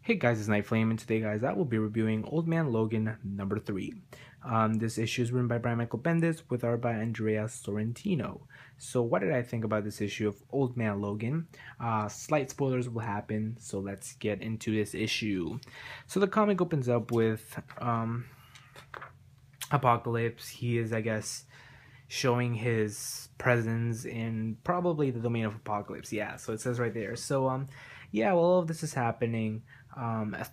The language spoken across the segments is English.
Hey guys, it's Nightflame, and today, guys, I will be reviewing Old Man Logan number 3. This issue is written by Brian Michael Bendis with art by Andrea Sorrentino. So, what did I think about this issue of Old Man Logan? Slight spoilers will happen, so let's get into this issue. So, the comic opens up with Apocalypse. He is, I guess, showing his presence in probably the domain of Apocalypse. Yeah, so it says right there. So, yeah, while all of this is happening,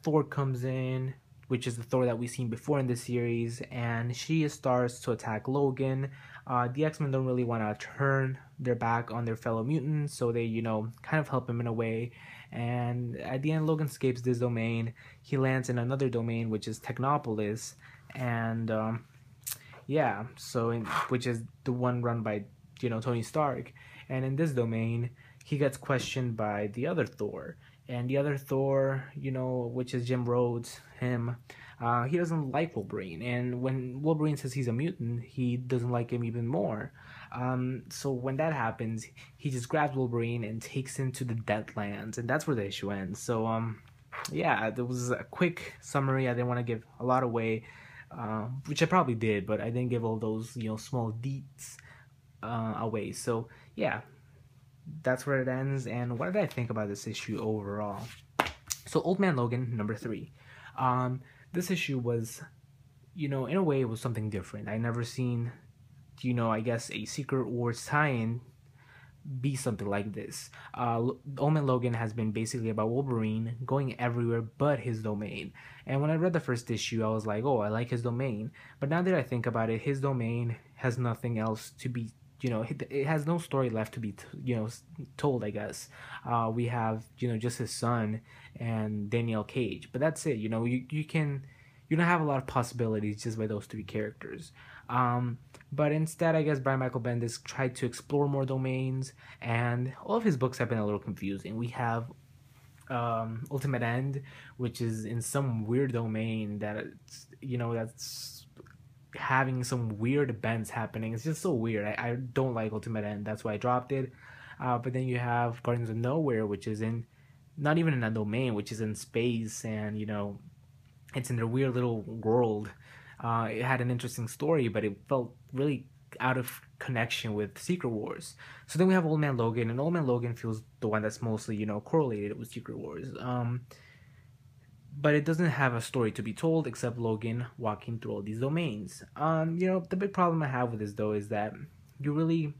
Thor comes in, which is the Thor that we've seen before in this series, and she starts to attack Logan. The X-Men don't really want to turn their back on their fellow mutants, so they, kind of help him in a way. And at the end, Logan escapes this domain. He lands in another domain, which is Technopolis, and yeah, which is the one run by Tony Stark. And in this domain, he gets questioned by the other Thor. And the other Thor, which is Jim Rhodes, he doesn't like Wolverine. And when Wolverine says he's a mutant, he doesn't like him even more. So when that happens, he just grabs Wolverine and takes him to the Deadlands. And that's where the issue ends. So, yeah, there was a quick summary. I didn't want to give a lot away, which I probably did, but I didn't give all those, small deets away. So, yeah. That's where it ends. And what did I think about this issue overall? So, Old Man Logan number 3. This issue was, in a way, it was something different. I never seen, I guess a Secret Wars tie-in be something like this. Old Man Logan has been basically about Wolverine going everywhere but his domain. And when I read the first issue, I was like, oh, I like his domain. But now that I think about it, his domain has nothing else to be, it has no story left to be, told, I guess. We have, just his son and Danielle Cage. But that's it, you don't have a lot of possibilities just by those 3 characters. But instead, I guess Brian Michael Bendis tried to explore more domains, and all of his books have been a little confusing. We have Ultimate End, which is in some weird domain that's having some weird events happening. It's just so weird. I don't like Ultimate End. That's why I dropped it. But then you have Guardians of Nowhere, which is not even in a domain, which is in space, and it's in their weird little world. It had an interesting story, but it felt really out of connection with Secret Wars. So then we have Old Man Logan, and Old Man Logan feels the one that's mostly, correlated with Secret Wars. But it doesn't have a story to be told except Logan walking through all these domains. The big problem I have with this, though, is that you really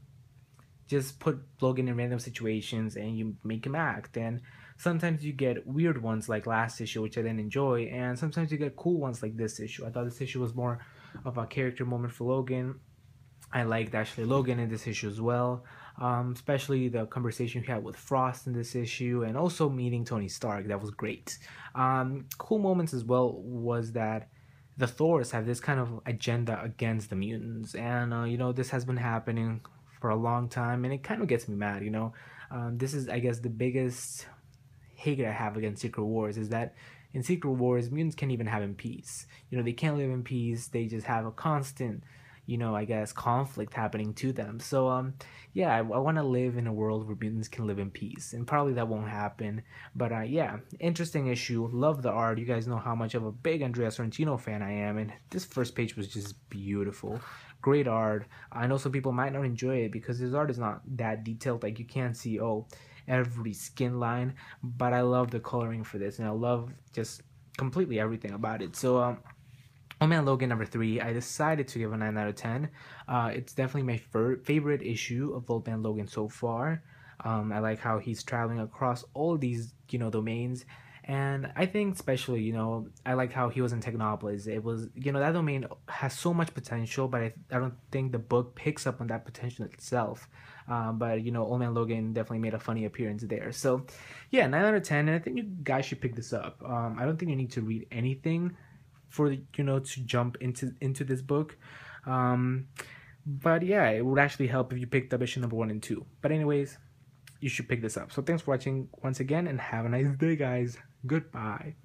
just put Logan in random situations and you make him act. And sometimes you get weird ones like last issue, which I didn't enjoy, and sometimes you get cool ones like this issue. I thought this issue was more of a character moment for Logan. I liked actually Logan in this issue as well, especially the conversation he had with Frost in this issue, and also meeting Tony Stark. That was great. Cool moments as well was that the Thors have this kind of agenda against the mutants, and this has been happening for a long time, and it kind of gets me mad. This is, I guess, the biggest hate I have against Secret Wars is that in Secret Wars, mutants can't even have in peace. They can't live in peace. They just have a constant, I guess, conflict happening to them. So, yeah, I want to live in a world where mutants can live in peace, and probably that won't happen. But yeah, interesting issue. Love the art. You guys know how much of a big Andrea Sorrentino fan I am, and this first page was just beautiful. Great art. I know some people might not enjoy it because his art is not that detailed. Like, you can't see, every skin line, but I love the coloring for this, and I love just completely everything about it. So, Old Man Logan number 3, I decided to give a 9 out of 10. It's definitely my favorite issue of Old Man Logan so far. I like how he's traveling across all these, domains. And I think especially, I like how he was in Technopolis. It was, that domain has so much potential, but I don't think the book picks up on that potential itself. But, Old Man Logan definitely made a funny appearance there. So, yeah, 9 out of 10. And I think you guys should pick this up. I don't think you need to read anything for to jump into this book, but yeah, it would actually help if you picked up issue number 1 and 2. But anyways, you should pick this up. So thanks for watching once again, and have a nice day, guys. Goodbye.